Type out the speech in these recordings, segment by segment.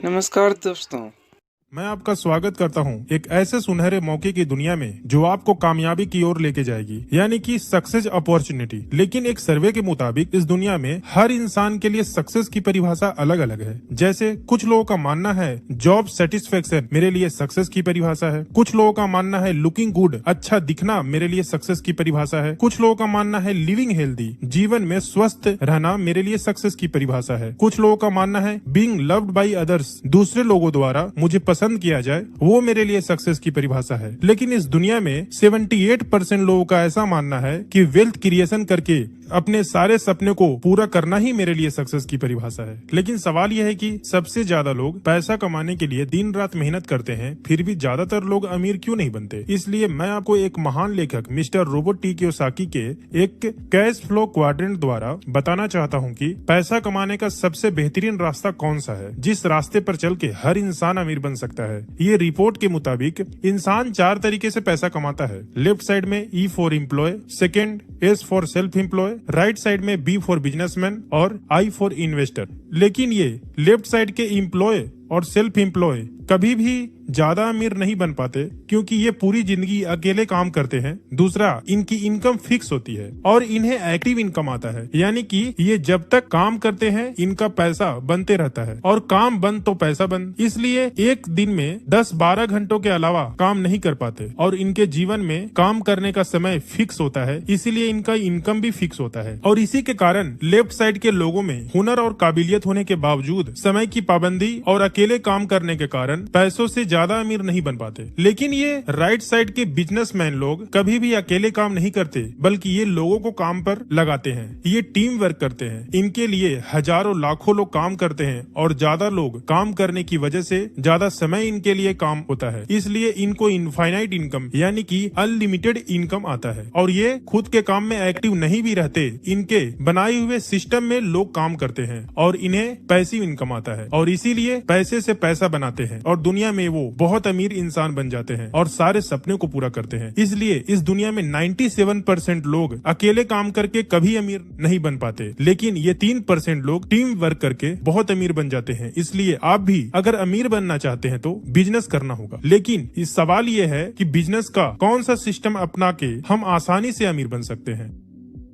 नमस्कार दोस्तों। मैं आपका स्वागत करता हूं एक ऐसे सुनहरे मौके की दुनिया में जो आपको कामयाबी की ओर लेके जाएगी, यानी कि सक्सेस अपॉर्चुनिटी। लेकिन एक सर्वे के मुताबिक इस दुनिया में हर इंसान के लिए सक्सेस की परिभाषा अलग अलग है। जैसे कुछ लोगों का मानना है जॉब सेटिस्फेक्शन मेरे लिए सक्सेस की परिभाषा है, कुछ लोगों का मानना है लुकिंग गुड अच्छा दिखना मेरे लिए सक्सेस की परिभाषा है, कुछ लोगों का मानना है लिविंग हेल्दी जीवन में स्वस्थ रहना मेरे लिए सक्सेस की परिभाषा है, कुछ लोगों का मानना है बीइंग लव्ड बाय अदर्स दूसरे लोगों द्वारा मुझे पसंद किया जाए वो मेरे लिए सक्सेस की परिभाषा है। लेकिन इस दुनिया में 78% लोगों का ऐसा मानना है कि वेल्थ क्रिएशन करके अपने सारे सपने को पूरा करना ही मेरे लिए सक्सेस की परिभाषा है। लेकिन सवाल यह है कि सबसे ज्यादा लोग पैसा कमाने के लिए दिन रात मेहनत करते हैं, फिर भी ज्यादातर लोग अमीर क्यों नहीं बनते। इसलिए मैं आपको एक महान लेखक मिस्टर रोबर्ट टी कियोसाकी के एक कैश फ्लो क्वाड्रेंट द्वारा बताना चाहता हूँ कि पैसा कमाने का सबसे बेहतरीन रास्ता कौन सा है, जिस रास्ते पर चल के हर इंसान अमीर बन सकता है। ये रिपोर्ट के मुताबिक इंसान 4 तरीके से पैसा कमाता है। लेफ्ट साइड में E for employ, second S for self employ, right side में B फॉर बिजनेसमैन और I फॉर इन्वेस्टर। लेकिन ये लेफ्ट साइड के एम्प्लॉय और सेल्फ एम्प्लॉय कभी भी ज्यादा अमीर नहीं बन पाते क्योंकि ये पूरी जिंदगी अकेले काम करते हैं। दूसरा, इनकी इनकम फिक्स होती है और इन्हें एक्टिव इनकम आता है, यानी कि ये जब तक काम करते हैं इनका पैसा बनते रहता है और काम बंद तो पैसा बंद। इसलिए एक दिन में 10-12 घंटों के अलावा काम नहीं कर पाते और इनके जीवन में काम करने का समय फिक्स होता है, इसीलिए इनका इनकम भी फिक्स होता है। और इसी के कारण लेफ्ट साइड के लोगों में हुनर और काबिलियत होने के बावजूद समय की पाबंदी और अकेले काम करने के कारण पैसों से ज्यादा अमीर नहीं बन पाते। लेकिन ये राइट साइड के बिजनेसमैन लोग कभी भी अकेले काम नहीं करते, बल्कि ये लोगों को काम पर लगाते हैं। ये टीम वर्क करते हैं। इनके लिए हजारों लाखों लोग काम करते हैं और ज्यादा लोग काम करने की वजह से ज्यादा समय इनके लिए काम होता है, इसलिए इनको इनफाइनाइट इनकम यानी कि अनलिमिटेड इनकम आता है। और ये खुद के काम में एक्टिव नहीं भी रहते, इनके बनाए हुए सिस्टम में लोग काम करते हैं और इन्हें पैसिव इनकम आता है और इसीलिए पैसे से पैसा बनाते हैं और दुनिया में वो बहुत अमीर इंसान बन जाते हैं और सारे सपने को पूरा करते हैं। इसलिए इस दुनिया में 97% लोग अकेले काम करके कभी अमीर नहीं बन पाते, लेकिन ये 3% लोग टीम वर्क करके बहुत अमीर बन जाते हैं। इसलिए आप भी अगर अमीर बनना चाहते हैं तो बिजनेस करना होगा। लेकिन इस सवाल ये है कि बिजनेस का कौन सा सिस्टम अपना के हम आसानी से अमीर बन सकते हैं।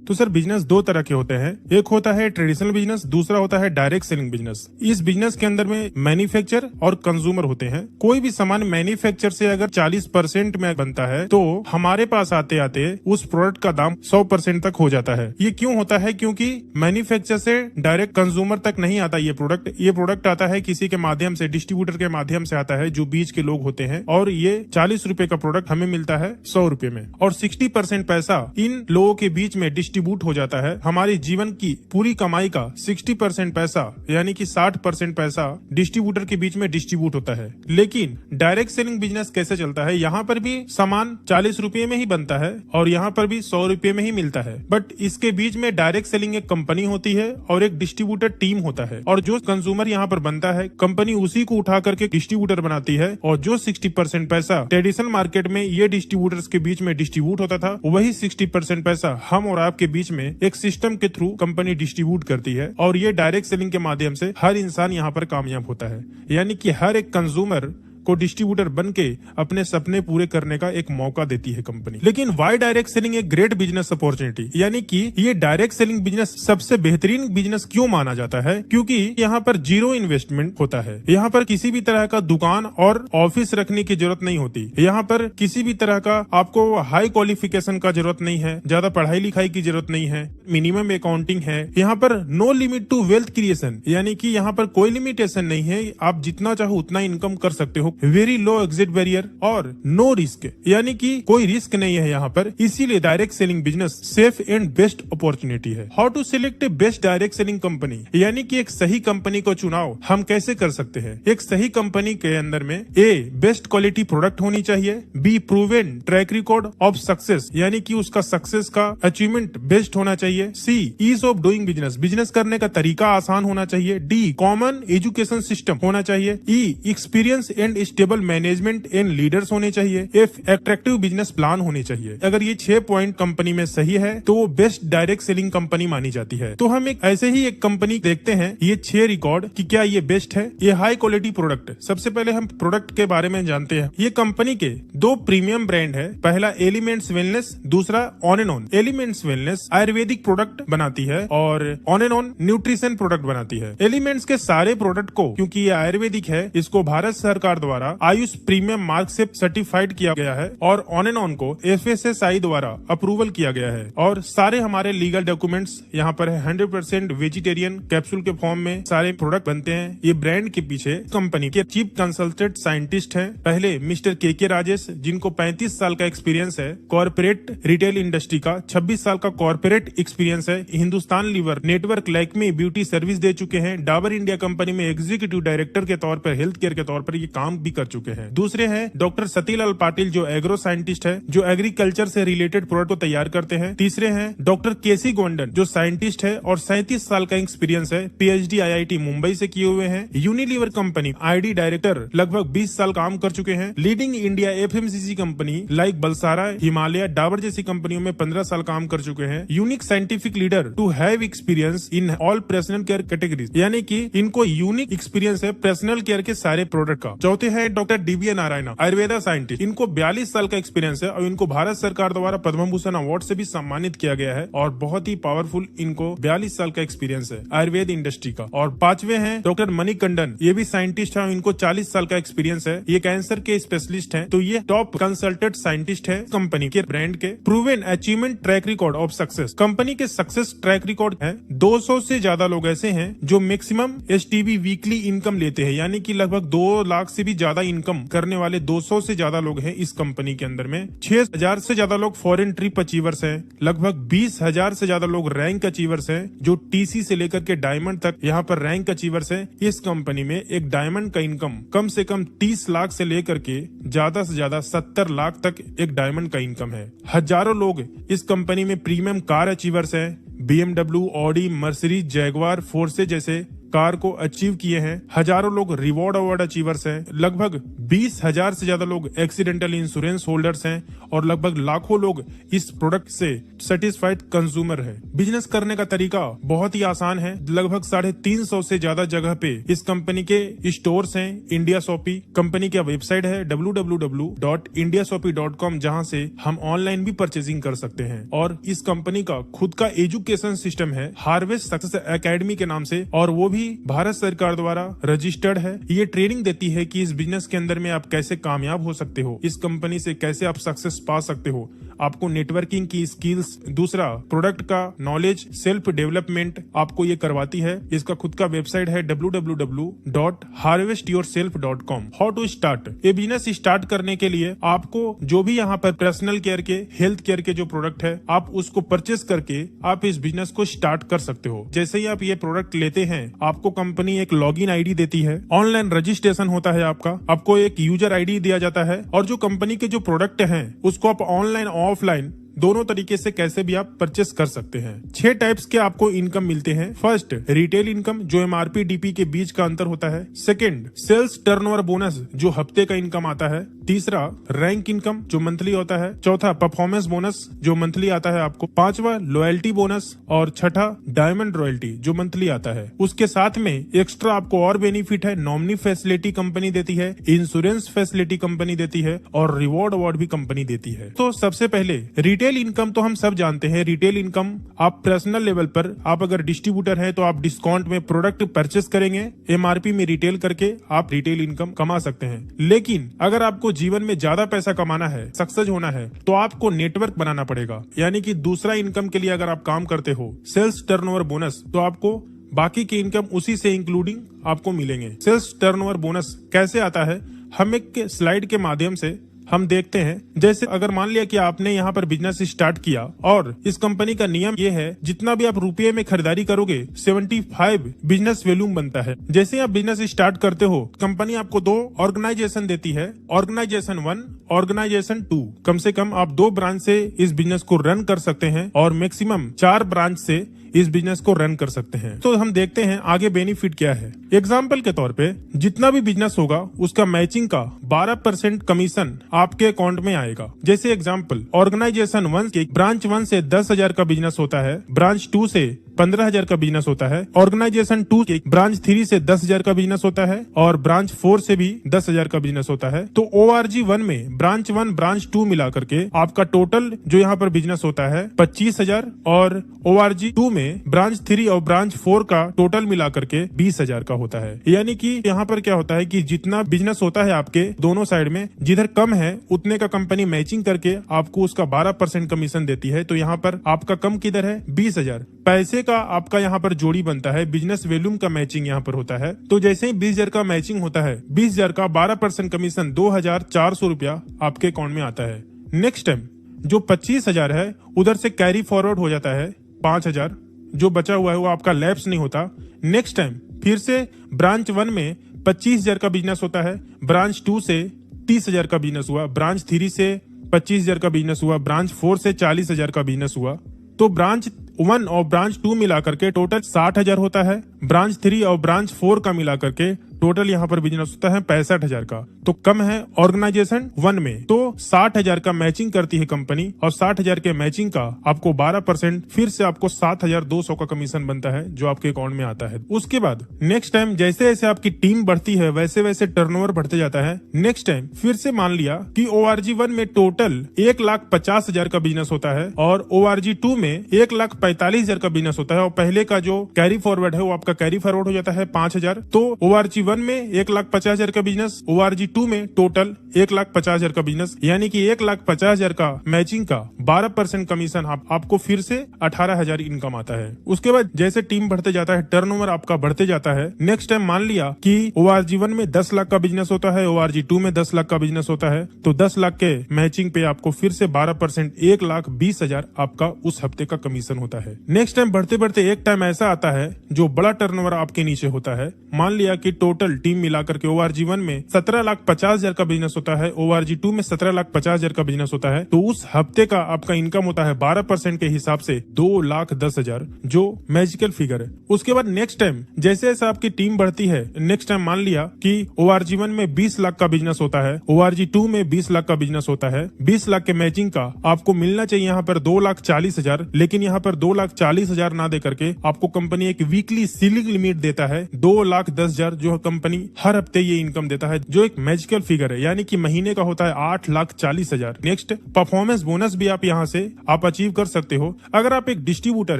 तो सर बिजनेस 2 तरह के होते हैं, एक होता है ट्रेडिशनल बिजनेस, दूसरा होता है डायरेक्ट सेलिंग बिजनेस। इस बिजनेस के अंदर में मैन्युफैक्चर और कंज्यूमर होते हैं। कोई भी सामान मैन्युफैक्चर से अगर 40% में बनता है तो हमारे पास आते आते उस प्रोडक्ट का दाम 100% तक हो जाता है। ये क्यों होता है? क्योंकि मैन्युफैक्चर से डायरेक्ट कंज्यूमर तक नहीं आता ये प्रोडक्ट आता है किसी के माध्यम से, डिस्ट्रीब्यूटर के माध्यम से आता है, जो बीच के लोग होते हैं। और ये 40 रुपए का प्रोडक्ट हमें मिलता है 100 रुपए में और 60% पैसा इन लोगों के बीच में डिस्ट्रीब्यूट हो जाता है। हमारे जीवन की पूरी कमाई का 60% पैसा यानी कि 60% पैसा डिस्ट्रीब्यूटर के बीच में डिस्ट्रीब्यूट होता है। लेकिन डायरेक्ट सेलिंग बिजनेस कैसे चलता है? यहाँ पर भी सामान 40 रुपए में ही बनता है और यहाँ पर भी 100 रुपए में ही मिलता है, बट इसके बीच में डायरेक्ट सेलिंग एक कंपनी होती है और एक डिस्ट्रीब्यूटर टीम होता है और जो कंज्यूमर यहाँ पर बनता है कंपनी उसी को उठा करके डिस्ट्रीब्यूटर बनाती है और जो 60% पैसा ट्रेडिशनल मार्केट में ये डिस्ट्रीब्यूटर्स के बीच में डिस्ट्रीब्यूट होता था, वही 60% पैसा हम और आपके बीच में एक सिस्टम के थ्रू कंपनी डिस्ट्रीब्यूट करती है और ये डायरेक्ट सेलिंग के माध्यम से हर इंसान यहाँ पर कामयाब होता है। यानी कि हर एक कंज्यूमर को डिस्ट्रीब्यूटर बन के अपने सपने पूरे करने का एक मौका देती है कंपनी। लेकिन वाई डायरेक्ट सेलिंग एक ग्रेट बिजनेस अपॉर्चुनिटी, यानी कि ये डायरेक्ट सेलिंग बिजनेस सबसे बेहतरीन बिजनेस क्यों माना जाता है? क्योंकि यहाँ पर 0 इन्वेस्टमेंट होता है। यहाँ पर किसी भी तरह का दुकान और ऑफिस रखने की जरूरत नहीं होती। यहाँ पर किसी भी तरह का आपको हाई क्वालिफिकेशन का जरूरत नहीं है, ज्यादा पढ़ाई लिखाई की जरूरत नहीं है, मिनिमम अकाउंटिंग है। यहाँ पर no limit to wealth creation, यानी कि यहाँ पर कोई लिमिटेशन नहीं है, आप जितना चाहो उतना इनकम कर सकते हो। वेरी लो एग्जिट बैरियर और नो रिस्क, यानी कि कोई रिस्क नहीं है यहाँ पर। इसीलिए direct selling business safe and best opportunity है। How to select a best direct selling company, यानी कि एक सही कंपनी को चुनाव हम कैसे कर सकते हैं? एक सही कंपनी के अंदर में A बेस्ट क्वालिटी प्रोडक्ट होनी चाहिए, B proven track record of success, यानी कि उसका सक्सेस का अचीवमेंट बेस्ट होना चाहिए, C ease of doing business, business करने का तरीका आसान होना चाहिए, D कॉमन एजुकेशन सिस्टम होना चाहिए, E experience and stable management and leaders होने चाहिए, एक अट्रैक्टिव बिजनेस प्लान होने चाहिए। अगर ये 6 पॉइंट कंपनी में सही है तो वो बेस्ट डायरेक्ट सेलिंग कंपनी मानी जाती है। तो हम एक ऐसे ही एक कंपनी देखते हैं ये 6 रिकॉर्ड कि क्या ये बेस्ट है। ये हाई क्वालिटी प्रोडक्ट। सबसे पहले हम प्रोडक्ट के बारे में जानते हैं। ये कंपनी के 2 प्रीमियम ब्रांड है। पहला एलिमेंट्स वेलनेस, दूसरा on and on. Elements wellness Ayurvedic product बनाती है और on and on nutrition product बनाती है। एलिमेंट्स के सारे प्रोडक्ट को, क्योंकि ये आयुर्वेदिक है, इसको भारत सरकार द्वारा आयुष प्रीमियम मार्क से सर्टिफाइड किया गया है और ऑन एंड ऑन को FSSAI द्वारा अप्रूवल किया गया है। और सारे हमारे लीगल डॉक्यूमेंट्स यहाँ पर है। 100% वेजिटेरियन कैप्सूल के फॉर्म में सारे प्रोडक्ट बनते हैं। ये ब्रांड के पीछे कंपनी के चीफ कंसल्टेंट साइंटिस्ट हैं पहले मिस्टर के राजेश, जिनको 35 साल का एक्सपीरियंस है। कॉर्पोरेट रिटेल इंडस्ट्री का 26 साल का कॉर्पोरेट एक्सपीरियंस है। Hindustan Lever network, Lakme beauty service दे चुके हैं। डाबर इंडिया कंपनी में एग्जीक्यूटिव डायरेक्टर के तौर पर, हेल्थ केयर के तौर पर ये काम भी कर चुके हैं। दूसरे हैं डॉक्टर सतीलाल पाटिल, जो एग्रो साइंटिस्ट है, जो एग्रीकल्चर से रिलेटेड प्रोडक्ट को तैयार करते हैं। तीसरे हैं डॉक्टर केसी गोंडन, जो साइंटिस्ट है और 37 साल का एक्सपीरियंस है। PhD IIT मुंबई से किए हुए हैं। यूनिलीवर कंपनी ID डायरेक्टर, लगभग 20 साल काम कर चुके हैं। Leading India FMCG company like Balsara, Himalaya, Dabur जैसी कंपनियों में 15 साल काम कर चुके हैं। Unique scientific leader to have experience in all personal care categories, यानी कि इनको यूनिक एक्सपीरियंस है पर्सनल केयर के सारे प्रोडक्ट का। चौथे हैं doctor DBA Narayana, Ayurveda scientist. इनको 42 साल का एक्सपीरियंस है और इनको भारत सरकार द्वारा पद्म भूषण अवार्ड से भी सम्मानित किया गया है और बहुत ही पावरफुल इनको 42 साल का एक्सपीरियंस है आयुर्वेद इंडस्ट्री का। और पांचवे हैं डॉक्टर मणिकंडन, ये भी साइंटिस्ट है, इनको 40 साल का एक्सपीरियंस है। ये कैंसर के स्पेशलिस्ट हैं। तो ये टॉप कंसल्टेंट साइंटिस्ट है कंपनी के ब्रांड के। Proven achievement track record of success, company के सक्सेस ट्रैक रिकॉर्ड है। 200 से ज्यादा लोग ऐसे हैं जो मैक्सिमम STB वीकली इनकम लेते हैं, यानी कि लगभग 2 लाख से भी ज्यादा इनकम करने वाले 200 से ज्यादा लोग हैं इस कंपनी के अंदर में। 6000 से ज्यादा लोग फॉरेन ट्रिप अचीवर्स हैं। लगभग 20,000 से ज्यादा लोग रैंक अचीवर्स हैं, जो TC से लेकर के डायमंड तक यहाँ पर रैंक अचीवर्स हैं। इस कंपनी में एक डायमंड का इनकम कम से कम 30 लाख से लेकर के ज्यादा से ज्यादा 70 लाख तक एक डायमंड का इनकम है। हजारों लोग इस कंपनी में प्रीमियम कार अचीवर्स हैं। BMW, Audi, Mercedes, Jaguar, force जैसे कार को अचीव किए हैं। हजारों लोग रिवॉर्ड अवार्ड अचीवर्स हैं। लगभग 20,000 से ज्यादा लोग एक्सीडेंटल इंश्योरेंस होल्डर्स हैं और लगभग लाखों लोग इस प्रोडक्ट से सेटिस्फाइड कंज्यूमर है। बिजनेस करने का तरीका बहुत ही आसान है। लगभग 350 से ज्यादा जगह पे इस कंपनी के स्टोर्स हैं। इंडिया शॉपी कंपनी का वेबसाइट है www.indiashopee.com, जहां से हम ऑनलाइन भी परचेजिंग कर सकते हैं। और इस कंपनी का खुद का एजुकेशन सिस्टम है हार्वेस्ट सक्सेस एकेडमी के नाम से, और वो भी भारत सरकार द्वारा रजिस्टर्ड है। ये ट्रेनिंग देती है कि इस बिजनेस के अंदर में आप कैसे कामयाब हो सकते हो, इस कंपनी से कैसे आप सक्सेस पा सकते हो। आपको नेटवर्किंग की स्किल्स, दूसरा प्रोडक्ट का नॉलेज, सेल्फ डेवलपमेंट आपको ये करवाती है। इसका खुद का वेबसाइट है www.harvestyourself.com। हाउ टू स्टार्ट, ये बिजनेस स्टार्ट करने के लिए आपको जो भी यहाँ पर पर्सनल केयर के, हेल्थ केयर के जो प्रोडक्ट है, आप उसको परचेस करके आप इस बिजनेस को स्टार्ट कर सकते हो। जैसे ही आप ये प्रोडक्ट लेते हैं, आपको कंपनी एक लॉगिन ID देती है, ऑनलाइन रजिस्ट्रेशन होता है आपको एक यूजर ID दिया जाता है, और जो कंपनी के जो प्रोडक्ट हैं उसको आप ऑनलाइन ऑफलाइन दोनों तरीके से कैसे भी आप परचेस कर सकते हैं। 6 टाइप्स के आपको इनकम मिलते हैं। फर्स्ट, रिटेल इनकम, जो MRP DP के बीच का अंतर होता है। सेकंड, सेल्स टर्नओवर बोनस, जो हफ्ते का इनकम आता है। तीसरा, रैंक इनकम, जो मंथली होता है। चौथा, परफॉर्मेंस बोनस, जो मंथली आता है आपको। पांचवा, लॉयल्टी बोनस, और छठा, डायमंड रॉयल्टी, जो मंथली आता है। उसके साथ में एक्स्ट्रा आपको और बेनिफिट है। नॉमिनी फैसिलिटी कंपनी देती है, इंश्योरेंस फैसिलिटी कंपनी देती है, और रिवॉर्ड अवार्ड भी कंपनी देती है। तो सबसे पहले रिटेल इनकम तो हम सब जानते हैं। रिटेल इनकम आप पर्सनल लेवल पर, आप अगर डिस्ट्रीब्यूटर हैं तो आप डिस्काउंट में प्रोडक्ट परचेस करेंगे, MRP में रिटेल करके आप रिटेल इनकम कमा सकते हैं। लेकिन अगर आपको जीवन में ज्यादा पैसा कमाना है, सक्सेस होना है, तो आपको नेटवर्क बनाना पड़ेगा। यानी कि दूसरा इनकम के लिए अगर आप काम करते हो, सेल्स टर्नओवर बोनस, तो आपको बाकी की इनकम उसी से इंक्लूडिंग आपको मिलेंगे। सेल्स टर्नओवर बोनस कैसे आता है, हम एक स्लाइड के माध्यम से हम देखते हैं। जैसे अगर मान लिया कि आपने यहाँ पर बिजनेस स्टार्ट किया, और इस कंपनी का नियम ये है, जितना भी आप रुपये में खरीदारी करोगे 75 बिजनेस वैल्यूम बनता है। जैसे आप बिजनेस स्टार्ट करते हो, कंपनी आपको 2 ऑर्गेनाइजेशन देती है, ऑर्गेनाइजेशन 1, ऑर्गेनाइजेशन 2। कम से कम आप 2 ब्रांच से इस बिजनेस को रन कर सकते हैं और मैक्सिमम 4 ब्रांच से इस बिजनेस को रन कर सकते हैं। तो हम देखते हैं आगे बेनिफिट क्या है। एग्जाम्पल के तौर पे जितना भी बिजनेस होगा उसका मैचिंग का 12% कमीशन आपके अकाउंट में आएगा। जैसे एग्जाम्पल, ऑर्गेनाइजेशन 1 के ब्रांच 1 से 10,000 का बिजनेस होता है, ब्रांच 2 से 15,000 का बिजनेस होता है, ऑर्गेनाइजेशन 2 के ब्रांच 3 से 10,000 का बिजनेस होता है और ब्रांच 4 से भी 10,000 का बिजनेस होता है। तो ORG 1 में ब्रांच 1 ब्रांच 2 मिला करके आपका टोटल जो यहाँ पर बिजनेस होता है 25,000 और ORG 2 में ब्रांच 3 और ब्रांच 4 का टोटल मिला करके 20,000 का होता है। यानी कि यहाँ पर क्या होता है कि जितना बिजनेस होता है आपके दोनों साइड में, जिधर कम है उतने का कंपनी मैचिंग करके आपको उसका 12% कमीशन देती है। तो यहाँ पर आपका कम किधर है, 20,000 पैसे का आपका यहाँ पर जोड़ी बनता है। बिजनेस वॉल्यूम का मैचिंग यहाँ पर होता है। तो जैसे ही 20,000 का मैचिंग होता है, 20,000 का 12% कमीशन 2,400 रुपया आपके अकाउंट में आता है। नेक्स्ट टाइम जो 25,000 है उधर से कैरी फॉरवर्ड हो जाता है 5,000, जो बचा हुआ है वो आपका लैप्स नहीं होता। नेक्स्ट टाइम फिर से ब्रांच 1 में 25,000 का बिजनेस होता है, ब्रांच 2 से 30,000 का बिजनेस हुआ, ब्रांच 3 से 25,000 का बिजनेस हुआ, ब्रांच 4 से 40,000 का बिजनेस हुआ। तो ब्रांच 1 और ब्रांच 2 मिला करके टोटल 60,000 होता है। ब्रांच 3 और ब्रांच 4 का मिला करके टोटल यहाँ पर बिजनेस होता है 65,000 का। तो कम है ऑर्गेनाइजेशन 1 में। तो 60,000 का मैचिंग करती है कंपनी और 60,000 के मैचिंग का आपको 12% फिर से आपको 7,200 का कमीशन बनता है जो आपके अकाउंट में आता है। उसके बाद नेक्स्ट टाइम जैसे जैसे आपकी टीम बढ़ती है वैसे वैसे टर्नओवर बढ़ते जाता है। नेक्स्ट टाइम फिर से मान लिया कि ORG 1 में टोटल 1,50,000 का बिजनेस होता है और ORG 2 में 1,45,000 का बिजनेस होता है और पहले का जो कैरी फॉरवर्ड है वो आपका कैरी फॉरवर्ड हो जाता है 5,000। तो ORG 1 में 1,50,000 का बिजनेस, ORG 2 में टोटल 1,50,000 का बिजनेस, यानी कि 1,50,000 का मैचिंग का 12% कमीशन आपको फिर से 18,000 इनकम आता है। उसके बाद जैसे टीम बढ़ते जाता है, टर्नओवर आपका बढ़ते जाता है। नेक्स्ट टाइम मान लिया कि ORG 1 में 10 लाख का बिजनेस होता है, ORG 2 में 10 लाख का बिजनेस होता है, तो 10 लाख के मैचिंग पे आपको फिर से 12% 1,20,000 आपका उस हफ्ते का कमीशन होता है। नेक्स्ट टाइम बढ़ते बढ़ते एक टाइम ऐसा आता है जो बड़ा टर्नओवर आपके नीचे होता है। मान लिया कि टोटल टीम मिलाकर के ORG 1 में 17,50,000 का बिजनेस होता है, ORG 2 में 17,50,000 का बिजनेस होता है। तो उस हफ्ते का आपका इनकम होता है 12% के हिसाब से 2,10,000, जो मैजिकल फिगर है। उसके बाद नेक्स्ट टाइम जैसे जैसे आपकी टीम बढ़ती है, नेक्स्ट टाइम मान लिया कि ORG 1 में 20 लाख का बिजनेस होता है, ORG 2 में 20 लाख का बिजनेस होता है। 20 लाख के मैचिंग का आपको मिलना चाहिए यहाँ पर 2,40,000, लेकिन यहाँ पर 2,40,000 ना दे करके आपको कंपनी एक वीकली सीलिंग लिमिट देता है 2,10,000, जो कंपनी हर हफ्ते ये इनकम देता है, जो एक मैजिकल फिगर है, यानी कि महीने का होता है 8,40,000। नेक्स्ट परफॉर्मेंस बोनस भी आप यहाँ से आप अचीव कर सकते हो। अगर आप एक डिस्ट्रीब्यूटर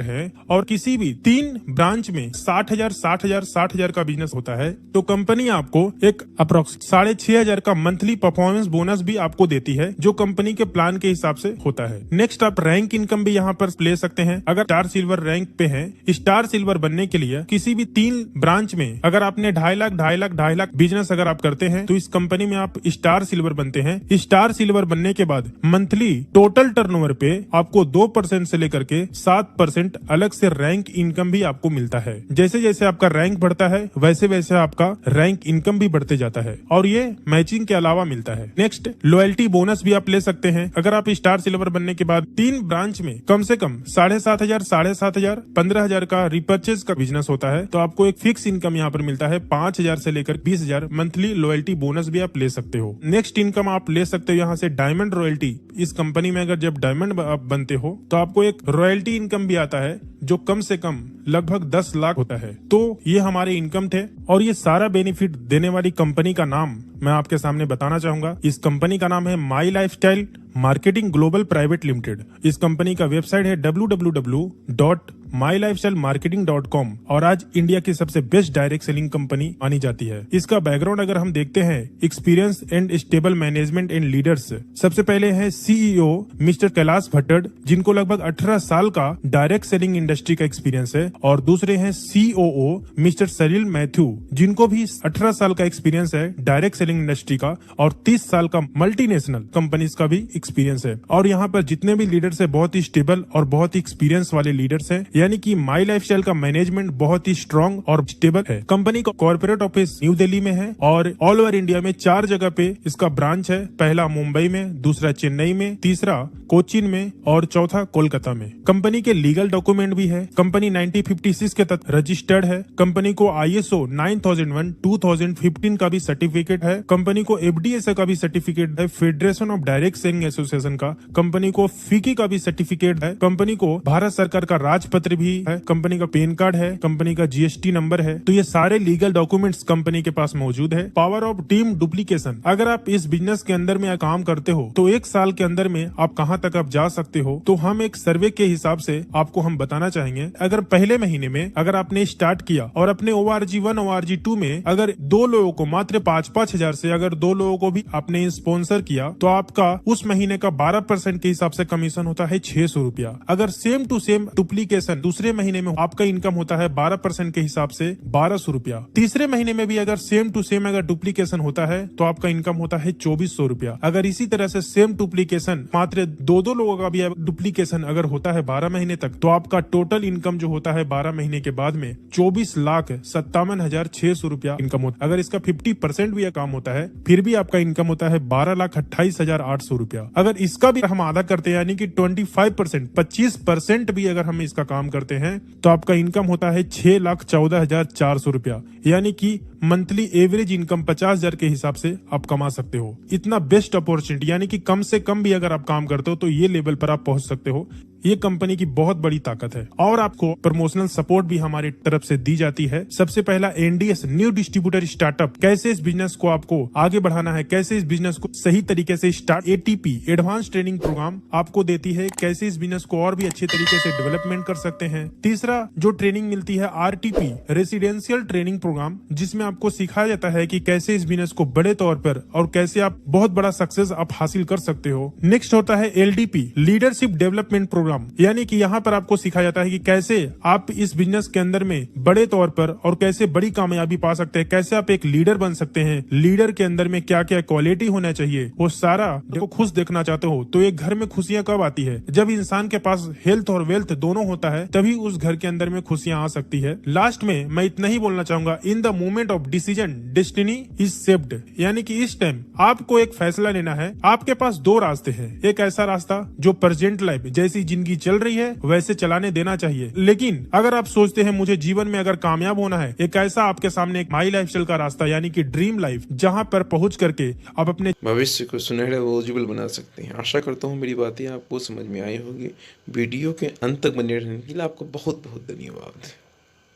हैं और किसी भी 3 ब्रांच में 60,000 का बिजनेस होता है, तो कंपनी आपको एक अप्रोक्स 6,500 का मंथली परफॉर्मेंस बोनस भी आपको देती है, जो कंपनी के प्लान के हिसाब से होता है। नेक्स्ट आप रैंक इनकम भी यहाँ पर ले सकते हैं। अगर स्टार सिल्वर रैंक पे है, स्टार सिल्वर बनने के लिए किसी भी 3 ब्रांच में अगर आपने 2.5 लाख बिजनेस अगर आप करते हैं तो इस कंपनी में आप स्टार सिल्वर बनते हैं। स्टार सिल्वर बनने के बाद मंथली टोटल टर्नओवर पे आपको 2% से लेकर के 7% अलग से रैंक इनकम भी आपको मिलता है। जैसे जैसे आपका रैंक बढ़ता है वैसे वैसे आपका रैंक इनकम भी बढ़ते जाता है और ये मैचिंग के अलावा मिलता है। नेक्स्ट लॉयल्टी बोनस भी आप ले सकते हैं। अगर आप स्टार सिल्वर बनने के बाद 3 ब्रांच में कम से कम 7,500, 15,000 का रिपर्चेज का बिजनेस होता है, तो आपको एक फिक्स इनकम यहाँ पर मिलता है 5,000 से लेकर 20,000 मंथली लॉयल्टी बोनस भी आप ले सकते हो। नेक्स्ट इनकम आप ले सकते हो यहाँ से डायमंड रॉयल्टी। इस कंपनी में अगर जब डायमंड आप बनते हो तो आपको एक रॉयल्टी इनकम भी आता है जो कम से कम लगभग 10 लाख होता है। तो ये हमारे इनकम थे और ये सारा बेनिफिट देने वाली कंपनी का नाम मैं आपके सामने बताना चाहूंगा। इस कंपनी का नाम है My Lifestyle Marketing Global Private Limited. इस कंपनी का वेबसाइट है www.mylifestylemarketing.com और आज इंडिया की सबसे बेस्ट डायरेक्ट सेलिंग कंपनी मानी जाती है। इसका बैकग्राउंड अगर हम देखते हैं, experience and stable management and leaders. सबसे पहले है CEO मिस्टर कैलाश भट्टड़, जिनको लगभग 18 साल का डायरेक्ट सेलिंग इंडस्ट्री का एक्सपीरियंस है और दूसरे हैं COO मिस्टर सरिल मैथ्यू, जिनको भी 18 साल का एक्सपीरियंस है डायरेक्ट सेलिंग इंडस्ट्री का और 30 साल का मल्टीनेशनल कंपनीज का भी एक्सपीरियंस है। और यहाँ पर जितने भी लीडर्स है बहुत ही स्टेबल और बहुत ही एक्सपीरियंस वाले लीडर्स हैं, यानी कि माई लाइफस्टाइल का मैनेजमेंट बहुत ही स्ट्रांग और स्टेबल है। कंपनी का कॉर्पोरेट ऑफिस न्यू दिल्ली में है और ऑल ओवर इंडिया में 4 जगह पे इसका ब्रांच है। पहला मुंबई में, दूसरा चेन्नई में, तीसरा कोचीन में और चौथा कोलकाता में। कंपनी के लीगल डॉक्यूमेंट भी है। कंपनी 1956 के तहत रजिस्टर्ड है। कंपनी को ISO 9001 2015 का भी सर्टिफिकेट है। कंपनी को FDSA का भी सर्टिफिकेट है, federation of direct selling association का। कंपनी को FICCI का भी सर्टिफिकेट है। कंपनी को भारत सरकार का राजपत्र भी है। कंपनी का पैन कार्ड है। कंपनी का GST नंबर है। तो ये सारे लीगल डॉक्यूमेंट्स कंपनी के पास मौजूद है। पावर ऑफ टीम डुप्लीकेशन, अगर आप इस बिजनेस के अंदर में काम करते हो तो 1 साल के अंदर में आप कहां तक आप जा सकते हो, तो हम एक सर्वे के हिसाब से आपको हम बताना चाहेंगे। अगर पहले महीने में अगर आपने स्टार्ट किया और अपने ORG1 ORG2 में अगर 2 लोगों को मात्र 5-5 हजार से अगर 2 लोगों को भी आपने स्पॉन्सर किया तो आपका उस महीने का 12% के हिसाब से कमीशन होता है 600 रुपया। अगर सेम टू सेम डुप्लीकेशन दूसरे महीने में आपका इनकम होता है 12% के हिसाब से 1200 रुपया। तीसरे महीने में भी अगर सेम टू सेम अगर डुप्लीकेशन होता है तो आपका इनकम होता है 2400 रुपया। अगर इसी तरह से सेम डुप्लीकेशन मात्र 2 लोगों का भी डुप्लीकेशन अगर होता है 12 महीने तक तो आपका टोटल इनकम जो होता है 12 महीने के बाद में 24,57,600 रुपया इनकम होता है। अगर इसका 50% भी काम होता है फिर भी आपका इनकम होता है 12,28,800 रुपया। अगर इसका भी हम आधा करते हैं यानी कि 25% भी अगर हम इसका काम करते हैं तो आपका इनकम होता है 6,14,400 रुपया, यानी कि मंथली एवरेज इनकम 50,000 के हिसाब से आप कमा सकते हो। इतना बेस्ट अपॉर्चुनिटी, यानी कि कम से कम भी अगर आप काम करते हो तो ये लेवल पर आप पहुंच सकते हो। ये कंपनी की बहुत बड़ी ताकत है और आपको प्रमोशनल सपोर्ट भी हमारी तरफ से दी जाती है। सबसे पहला NDS न्यू डिस्ट्रीब्यूटर स्टार्टअप, कैसे इस बिजनेस को आपको आगे बढ़ाना है, कैसे इस बिजनेस को सही तरीके से start, ATP advance training programme आपको देती है, कैसे इस बिजनेस को और भी अच्छे तरीके से डेवलपमेंट कर सकते हैं। तीसरा जो ट्रेनिंग मिलती है RTP रेसिडेंशियल ट्रेनिंग प्रोग्राम, जिसमें आपको सिखाया जाता है कि कैसे इस बिजनेस को बड़े तौर पर और कैसे आप बहुत बड़ा सक्सेस आप हासिल कर सकते हो। नेक्स्ट होता है LDP लीडरशिप डेवलपमेंट प्रोग्राम, यानी कि यहाँ पर आपको सिखाया जाता है कि कैसे आप इस बिजनेस के अंदर में बड़े तौर पर और कैसे बड़ी कामयाबी पा सकते हैं, कैसे आप एक लीडर बन सकते हैं, लीडर के अंदर में क्या क्या क्वालिटी होना चाहिए, वो सारा देखो। खुश देखना चाहते हो तो एक घर में खुशियां कब आती है? जब इंसान के पास हेल्थ और वेल्थ दोनों होता है तभी उस घर के अंदर में खुशियां आ सकती है। लास्ट में मैं इतना ही बोलना चाहूंगा, in the moment of decision destiny is saved, यानी कि इस टाइम आपको एक फैसला लेना है। आपके पास 2 रास्ते हैं। एक ऐसा रास्ता जो प्रेजेंट लाइफ जैसी जिंदगी चल रही है वैसे चलाने देना चाहिए, लेकिन अगर आप सोचते हैं मुझे जीवन में अगर कामयाब होना है, एक ऐसा आपके सामने एक माई लाइफस्टाइल का रास्ता यानी कि ड्रीम लाइफ, जहां पर पहुंच करके आप अपने भविष्य को सुनहरा व उज्जवल बना सकते हैं। आशा करता हूँ मेरी बातें आपको समझ में आई होगी। वीडियो के अंत तक बने रहने के लिए आपको बहुत बहुत धन्यवाद।